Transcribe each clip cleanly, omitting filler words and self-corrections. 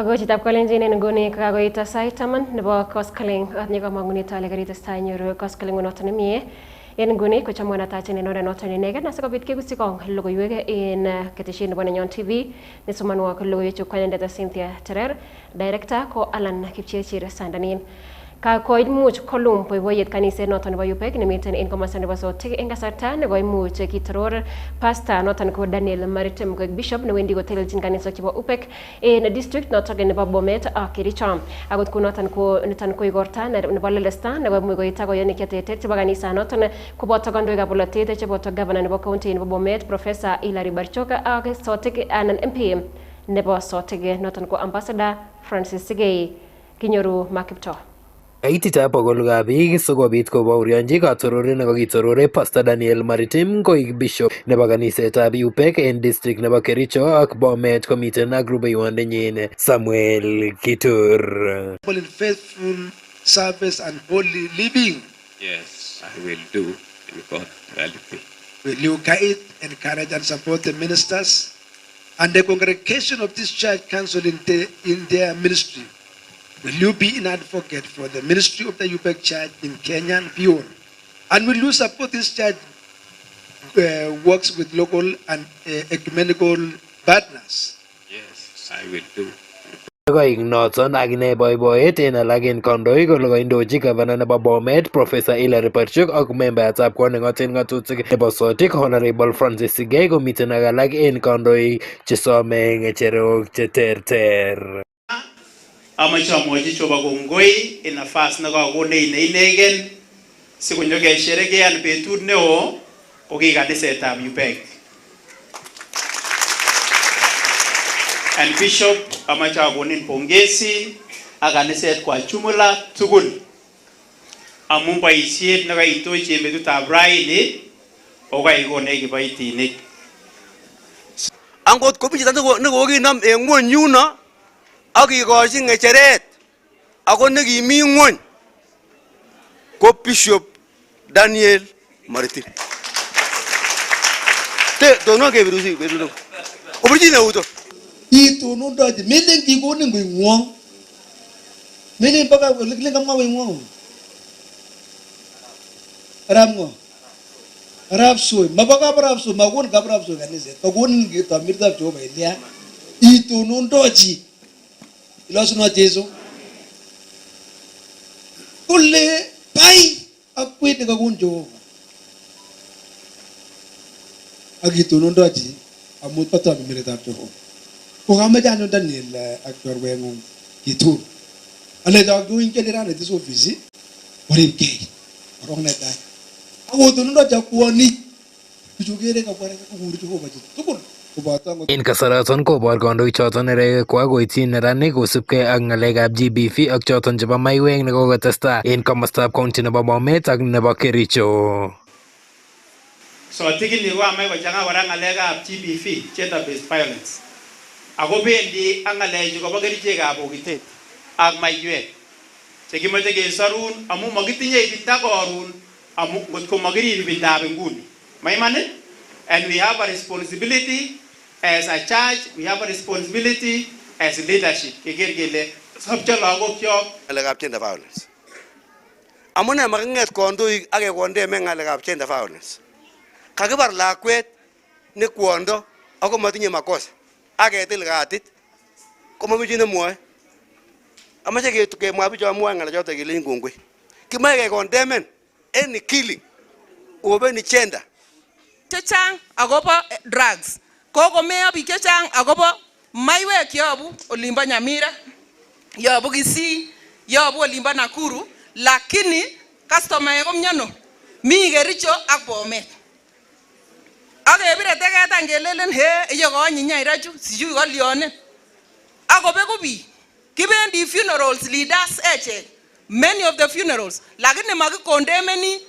Ako chitab kalenjin en nguni kakoita sait taman nebo koskoling at nyokomangunet ale karitestai nyoru koskoling noton nemie en nguni kochomwa natachen en oret noton inegen asikobit kegusi kong logoiwek en ketesiet nebo Nenyon TV nesomonwok logoiwechu kwanendet Cynthia Terer, director ko Allan Kip-CHIRCHIR sandanin. Kakoimuch kolum boiboiyet kaniset noton nebo UPEC nemiten en komosta nebo Sotik en kasarta nekoimuch kitoror pastor noton ko Daniel Maritim koek bishop newendi kotelelchin kanisok chebo UPEC en district noton nebo Bomet ak Kericho. Akot kunoton ko niton ko igorta nebo lelesta nekoimuch koita koyonik cheterter chebo kanisa noton koboto kandoikab bolotet cheboto governor nebo county nebo Bomet Professor Hilary Barchok ak Sotik anan MP nebo Sotik noton ko Ambassador Francis Sigei. Kinyoru Makipto. Aitita pokol biik sikobit kobaorionji katororet nekakitorore Pastor Daniel Maritim koik bishop nebo kanisetab UPEC en district nebo Kericho ak Bomet komiten ak rubeiwondenyin Samuel Kitur. In faithful service and holy living. Yes, I will do in God help me. Will you guide, encourage and support the ministers and the congregation of this church council in their ministry? Will you be an advocate for the ministry of the UPEC Church in Kenya and beyond? And will you support this church works with local and ecumenical partners? Yes, I will do. Koik noton akine boiboiyet en alak en kandoik kole koindochi gavana nebo Bomet Professor Hilary Barchok ak membayatab kot nengoten ngatutik nebo Sotik Honorable Francis Sigei komiten ak alak en kandoik chesome ng'echerok cheterter. Amache amwochi Jehova kongoi en nafas nekakonech neinegen sikonyokesherekean betut neo ko ki kanisetab UPEC. And Bishop amache akonin pongezi ak kaniset kwa jumla tugul amun boisiet nekaitochi en betutab raini ko kaikonech kiboitinik. Angot ko bichito nekokinam en ngwony yuno akikochi ng'echeret ako nekimi ngwony ko Bishop Daniel Maritim. Tono kebirusi beruno. Obirjine uto. Itono ndaje melen kikonin ngwong. Melen baka likling kamwa ngwong. Ramgo. Rapso, mabaka rapso, magon kabrapso kanise. Kagon kita mirda Jehova elia. Itono ndaje. Ilasuna Jesu. Kule pai akwete kagon Jehova. Agitono ndaje amut pata mirda Jehova. Kung jano Daniel aktor wengon Kitur. Ale dag doing kenira na this office. Warim kay. Orong na tay. Ako to nunda jakuani. Kujugere ka para ka nguri Jehova tukul. En kasaraton kobor kandoik choton neregek koityin neranik kosubkei ak ng'alekab GBV ak choton chebo maiwek nekokotestai en komostab county nebo Bomet ak nebo Kericho. Sotik ni ko amai kochang'a kora ng'alekab GBV, gender based violence. Ako bendi ak ng'alechu kobo kerichekab bokitet ak maiwek chekimoche kesorun amun makitinye ibinda korun amun ngotko makirib ibindab nguni. Maiman? And we have a responsibility as a church, we have a responsibility as leadership. Keker kele sobcho lagokyok ng'alekab gender violence. Amune making'et kandoik ak kekondeme ng'alekab gender violence. Kakibar lakwet ne kwondo ako matinye makosa. Aketil katit komamichi nemwoe. Amache kemwa bicho amwoe ng'alechoto kelein kongoi. Kimae kekondemen any killing over any gender. Chechang agobo drugs. Kokomeyo biik chechang agobo maiwek yobu olimbo Nyamira, yobu Kisii, yobu olimbo Nakuru, lakini customer ko miono mi Kericho ak Bomet. Akebire teket angelelen he iyo konyinya irachu sijui kolionen. Akobeku biik. Kibendi funerals leaders echek. Many of the funerals lakini makikondemeni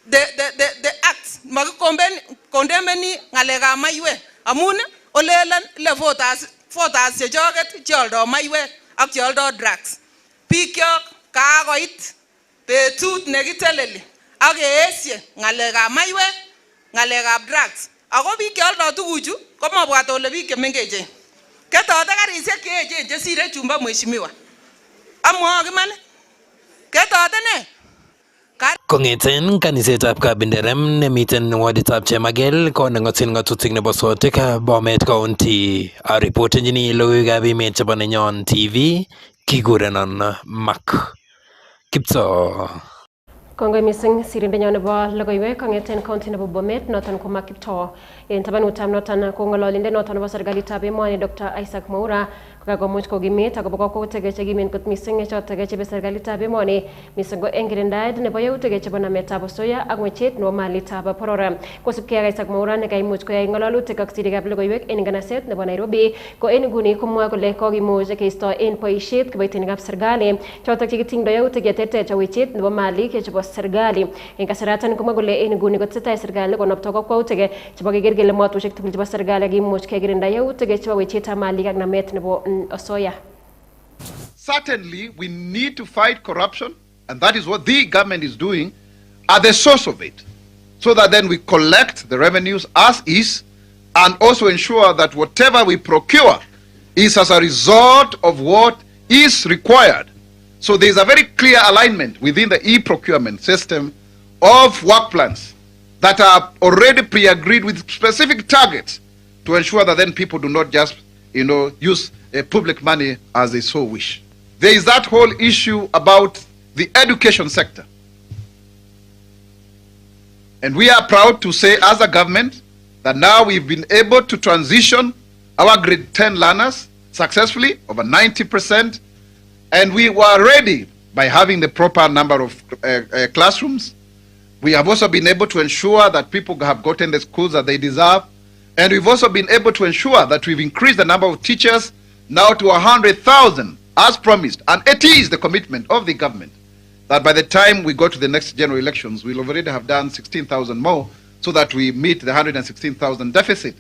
the acts makikondemeni ng'alekab maiwek amun olelen le voters chechoket cheoldo maiwek ak cheoldo drugs. Bikyok kakoit betut nekiteleli ak keesye ng'alekab maiwek, ng'alekab drugs. Ako biik cheoldo tuguchu komabwat ole biik chemengechen. Ketote karisiek cheechen chesire chumba mheshimiwa. Amwok iman. Ketote ne? Kongeten kanisetab Kabinderem nemiten waditab Chemagel konengotin ngatutik nebo sotik Bomet County aripotenjini logoiwekab emet chebo Nenyon TV kikurenon Mark Kipto. Kongoi mising sirindenyo nebo logoiwek kongeten county nebo Bomet noton ko Mark Kipto. En tabanutab noton ko ngololindet noton nebo serikalitab emoni Dr. Isaac Mwaura kokakomuch kokimit akobo kakwautiek chekimen kot mising chotok chebo serikalitab emoni mising ko eng kirindaet nebo yautik chebo nametab osoya ak wechet nebo malitab poror. Kosubkei ak Isaac Mwaura nekaimuch koyai ngololutik ak sirikab logoiwek en nganaset nebo Nairobi ko en nguni komwoe kole kokimuch keisto en boisiet kiboitinikab serikali chotok chekitingdoi yautik cheterter chebo wechet nebo malik chebo serikali. En kasaratan komwa kole en nguni kotesetai serikali konopto kakwautik chebo keker kele motosiek tugul chebo serikali kimuch kekirinda yautik chebo wechetab malik ak namet nebo osoya. Certainly, we need to fight corruption, and that is what the government is doing at the source of it, so that then we collect the revenues as is, and also ensure that whatever we procure is as a result of what is required. So there is a very clear alignment within the e-procurement system of work plans that are already pre-agreed with specific targets to ensure that then people do not just, use public money as they so wish. There is that whole issue about the education sector. And we are proud to say as a government that now we've been able to transition our grade 10 learners successfully, over 90%, and we were ready by having the proper number of classrooms. We have also been able to ensure that people have gotten the schools that they deserve, and we've also been able to ensure that we've increased the number of teachers now to 100,000 as promised, and it is the commitment of the government that by the time we go to the next general elections, we'll already have done 16,000 more so that we meet the 116,000 deficit.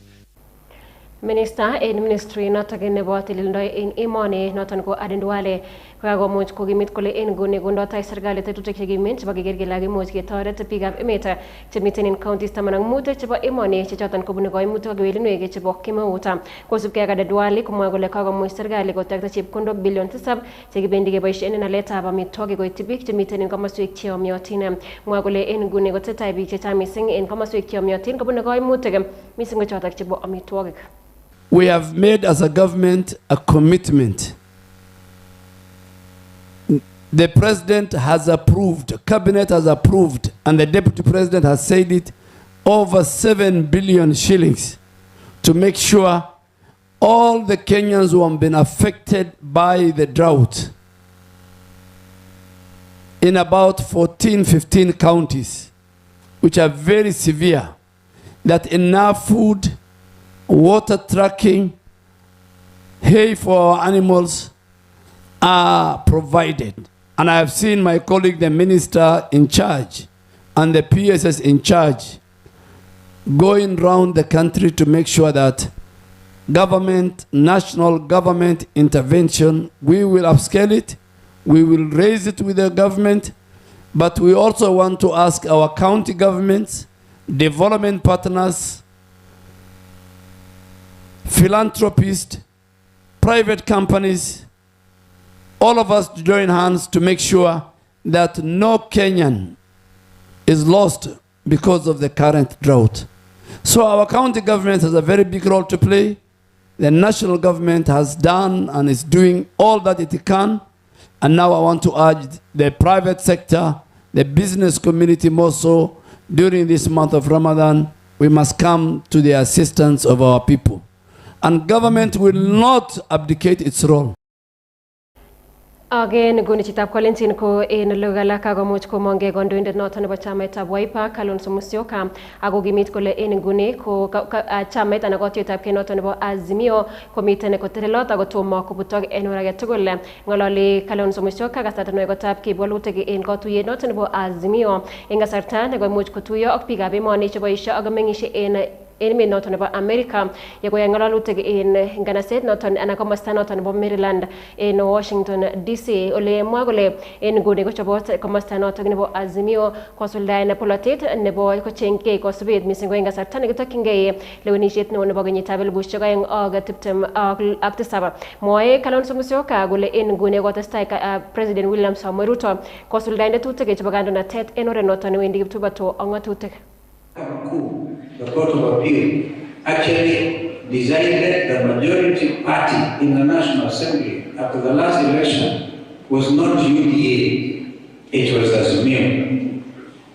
Minister in ministry notok nebo tililindoi en emoni noton ko Aden Duale kokakomuch kokimit kole en nguni kondoi serikali tetutik chekimen chebo keker kele kakimuch ketoret biikab emet chemiten en counties 15 chebo emoni chechoton kobune koimutik ak kewelinwek chebo kemeut. Kosubkei ak Aden Duale komwoe kole kakomuch serikali kotekta chepkondok bilion 7 chekibendi keboisien en aletab amitwogik koityi biik chemiten en komoswek cheyomyotin. Mwoe kole en nguni kotesetai biik chechang mising en komoswek cheyomyotin kobune koimutik mising ko chotok chebo amitwogik. We have made as a government a commitment. The president has approved, cabinet has approved, and the deputy president has said it, over 7 billion shillings to make sure all the Kenyans who have been affected by the drought in about 14-15 counties, which are very severe, that enough food, water tracking, hay for our animals are provided. And I have seen my colleague, the minister in charge, and the PSS in charge, going around the country to make sure that government, national government intervention, we will upscale it, we will raise it with the government, but we also want to ask our county governments, development partners, philanthropists, private companies, all of us to join hands to make sure that no Kenyan is lost because of the current drought. So our county government has a very big role to play. The national government has done and is doing all that it can. And now I want to urge the private sector, the business community more so, during this month of Ramadan, we must come to the assistance of our people. And government will not abdicate its role. Again, nguni chitab Kolentin ko en lugala kagomuch komonge kondoindet noton nebo chamaitab Wiper Kalonzo Musyoka ako kimit kole en nguni ko chamait anan kotietab noton nebo Azimio komiten kotelelot ako tomo kobutok en ora agetugul. Ngololi Kalonzo Musyoka kasarta nekotab kibwalutik en kotuyet noton nebo Azimio en kasarta nekoimuch kotuyo ak biikab emoni cheboisio ak meng'ishe en emet noton nebo America yekoyai ng'alalutik en nganaset noton anan komosta noton nebo Maryland en Washington DC ole mwa kole en nguni kochobot komosta noton nebo Azimio kosuldaen polotet nebo kochengkei kosubet mising ko en kasarta nekitokyingei lewenisiet neo nebo kenyitab 2027. Mwae Kalonzo Musyoka kole en nguni kotestai President William Samoei Ruto kosuldaen tetutik chebo kandoinatet en oret noton newendi kiptubato ak ng'atutik. The Court of Appeal actually decided the majority party in the National Assembly after the last election was not UDA, it was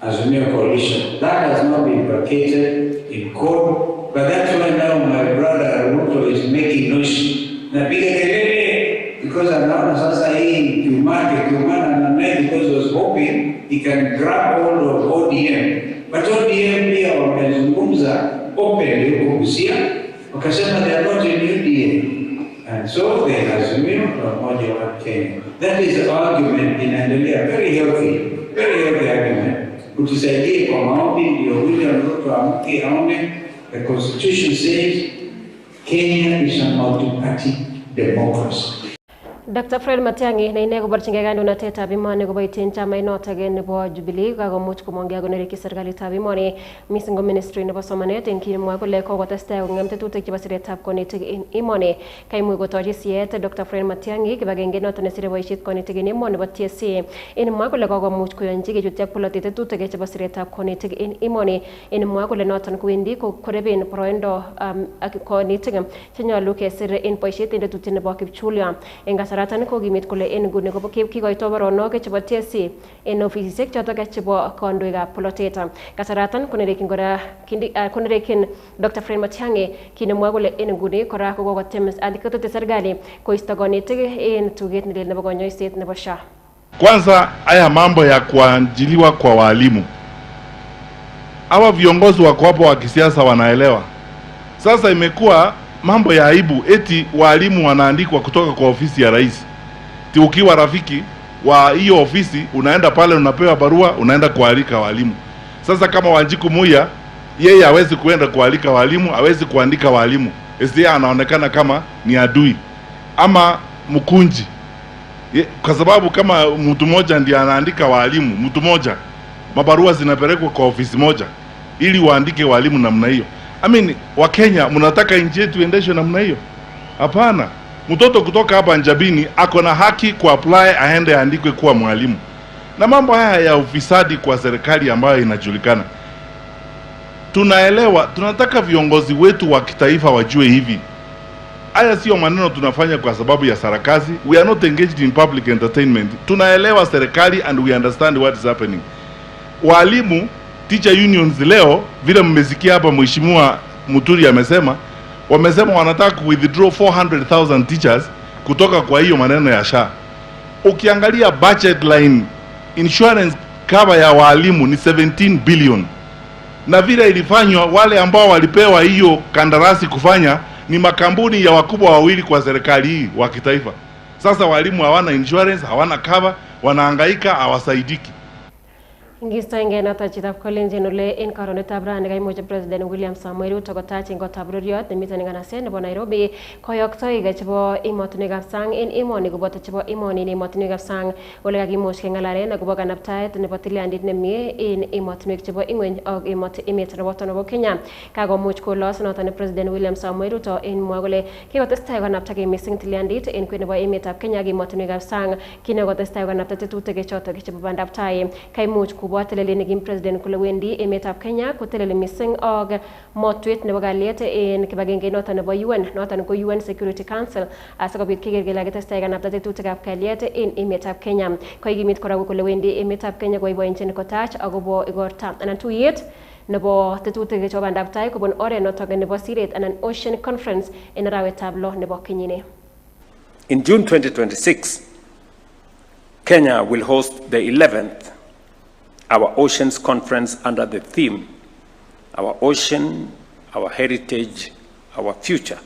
Azimio coalition. That has not been vacated in court, but that's why now my brother Ruto is making noise. Because anaona sasa hii kiumana na naye because he was hoping he can grab hold of ODM. But ODM pia wamezungumza openly huko Busia, wakasema they are not in UDA. And so they Azimio pamoja wa Kenya. That is the argument inaendelea, very healthy argument. Kutusaidie kwa maombi ndio William Ruto amke aone the constitution says Kenya is a multi-party democracy. Dr. Fred Matiang'i ne ine koborchingei kandoinatetab emoni koboitien chamait notok nebo Jubilee kakomuch komongei konereki serikalitab emoni mising ko ministry nebo somanet en kimwa kole kokotestai kong'em tetutik chebo siretab konetik en emoni. Kaimuch kotochi siet Dr. Fred Matiang'i kibagenge noton nesire boisiet konetik en emoni nebo TSC en mwa kole kokomuch koyonchi kechutyi ak polotet tetutik chebo siretab konetik en emoni en mwa kole noton kowendi koreben boroindo ak konetik chenyolu kesir en boisiet en tetutiet nebo kipchulyo en kasaratan kokimit kole en nguni kikoito baronok chebo TSC en ofisisiek chotok chebo kandoikab polotet. Kasaratan konerekin Dr. Fred Matiang'i kinemwa kole en nguni kora kokotem kotote serikali koisto konetik en tuget nelel nebo konyoiset nebo SHA. Kwanza haya mambo ya kuajiliwa kwa walimu, hawa viongozi wako hapo wa kisiasa wanaelewa. Sasa imekuwa mambo ya aibu eti walimu wanaandikwa kutoka kwa ofisi ya rais. Ukiwa rafiki wa hiyo ofisi unaenda pale unapewa barua unaenda kualika walimu. Sasa kama Wanjiku Muya yeye hawezi kuenda kualika walimu, hawezi kuandika walimu. SDA anaonekana kama ni adui ama mkunji. Kwa sababu kama mtu mmoja ndiye anaandika walimu, mtu mmoja, mabarua zinapelekwa kwa ofisi moja ili waandike walimu namna hiyo. Wa Kenya mnataka nchi yetu iendeshwe namna hiyo? Hapana. Mtoto kutoka hapa Njabini ako na haki kuapply aende aandikwe kuwa mwalimu. Na mambo haya ya ufisadi kwa serikali ambayo inajulikana. Tunaelewa, tunataka viongozi wetu wa kitaifa wajue hivi. Haya sio maneno tunafanya kwa sababu ya sarakazi. We are not engaged in public entertainment. Tunaelewa serikali and we understand what is happening. Walimu, teacher unions leo, vile mmesikia hapa Mheshimiwa Muturi amesema, wamesema wanataka withdraw 400,000 teachers kutoka kwa hiyo maneno ya SHA. Ukiangalia budget line, insurance cover ya walimu ni 17 billion. Na vile ilifanywa, wale ambao walipewa hiyo kandarasi kufanya ni makampuni ya wakubwa wawili kwa serikali hii wa kitaifa. Sasa walimu hawana insurance, hawana cover, wanahangaika, hawasaidiki. Ngistoenge noton chitab kolenjin ole en karonetab rani kaimuch President William Samoei Ruto kotach en kotab roriot nemiten en nganaset nebo Nairobi koyoktoik chebo emotinwekab sang en emoni koboto chebo emoni en emotinwekab sang ole kakimuch keng'alalen akobo kanaptaet nebo tilyandit nemie en emotinwek chebo ingweny ak emet nebo Kenya. Kakomuch kolos noton President William Samoei Ruto en mwa kole kikotestai konaptagei mising tilyandit en kwen nebo emetab Kenya ak emotinwekab sang kinekotestai konapta tetutik chotok chebo bandab tai. Kaimuch teleleni kim President kole wendi emetab Kenya koteleli mising ak motwet nebo kalyet en kibagenge noton nebo UN noton ko UN Security Council asikobit keker kele kakitestai kanapta tetutikab kalyet en emetab Kenya. Koikimit kora kole wendi emetab Kenya koiboenjin kotach akobo igorta anan tuyet nebo tetutik chebo bandab tai kobun oret noton nebo siret anan Ocean Conference en arawetab 6 nebo kenyini. In June 2026, Kenya will host the 11th our Oceans Conference under the theme, Our Ocean, Our Heritage, Our Future.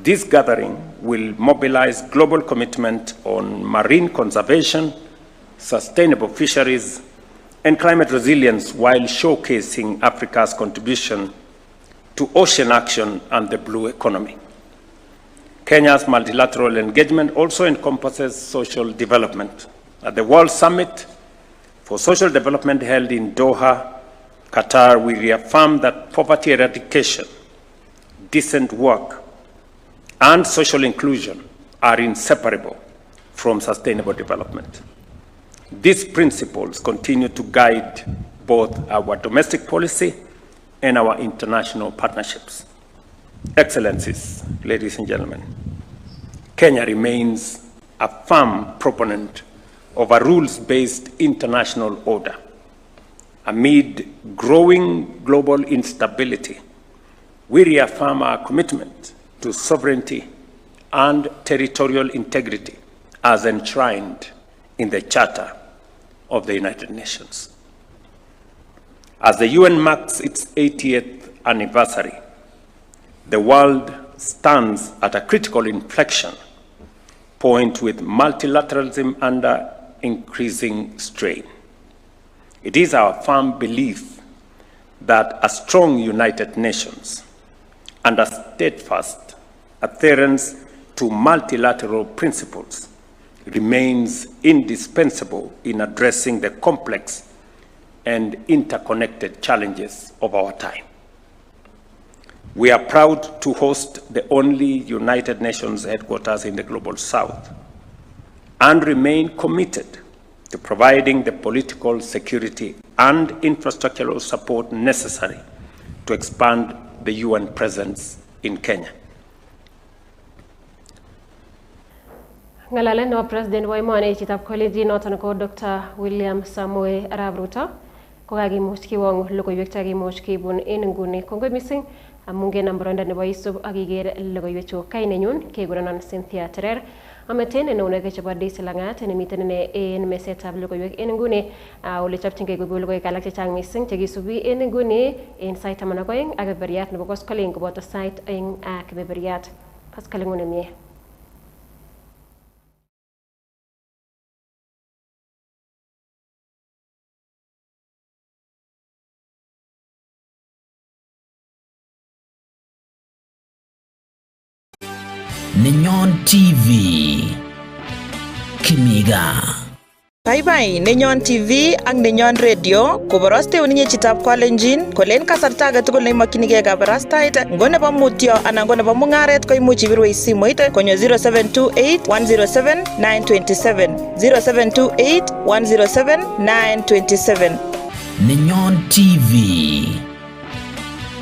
This gathering will mobilize global commitment on marine conservation, sustainable fisheries, and climate resilience while showcasing Africa's contribution to ocean action and the blue economy. Kenya's multilateral engagement also encompasses social development. At the World Summit for Social Development held in Doha, Qatar, we reaffirmed that poverty eradication, decent work, and social inclusion are inseparable from sustainable development. These principles continue to guide both our domestic policy and our international partnerships. Excellencies, ladies and gentlemen, Kenya remains a firm proponent of a rules-based international order. Amid growing global instability, we reaffirm our commitment to sovereignty and territorial integrity as enshrined in the Charter of the United Nations. As the UN marks its 80th anniversary, the world stands at a critical inflection point with multilateralism under increasing strain. It is our firm belief that a strong United Nations and a steadfast adherence to multilateral principles remains indispensable in addressing the complex and interconnected challenges of our time. We are proud to host the only United Nations headquarters in the Global South and remain committed to providing the political, security, and infrastructural support necessary to expand the UN presence in Kenya. Ngalalen no President Waimane chitap college noton ko Dr. William Samoei Arap Ruto ko kakimuch kiwong logoiwek chekimuch kibun en nguni kongoi missing amun ngenam boroindo nebo isub ak iker logoiwechu kainenyun kekurenon Cynthia Terer ameten neuneke chebo Daisy Langat nemiten ine en mesetab logoiwek en nguni ole chopchingei koibu logoiwek alak chechang missing chekisubi en nguni en sait 12 ak kebeberyat nebo koskoleng koboto sait 2 ak kebeberyat koskoleng nemie. Nenyon TV Kimiga. Bye Nenyon TV ak Nenyon Radio koboroste uninye chitab Kalenjin kolen kasarta age tugul neimakchinigei kabarastaet ngo nebo mutyo anan ngo nebo mungaret koimuch ibirwe simoit konyo 0728 107 927 0728 107 927. Nenyon TV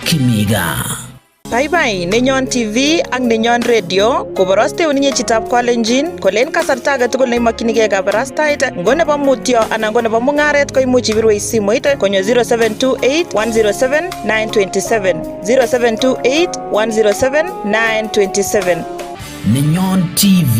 Kimiga. Bye Nenyon TV ak Nenyon Radio koboroste uninye chitab Kalenjin kolen kasarta age tugul neimakchinigei kabarastaet ngo nebo mutyo anan ngo nebo mungaret koimuch ibirwe simoit konyo 0728 107 927 0728 107 927. Nenyon TV.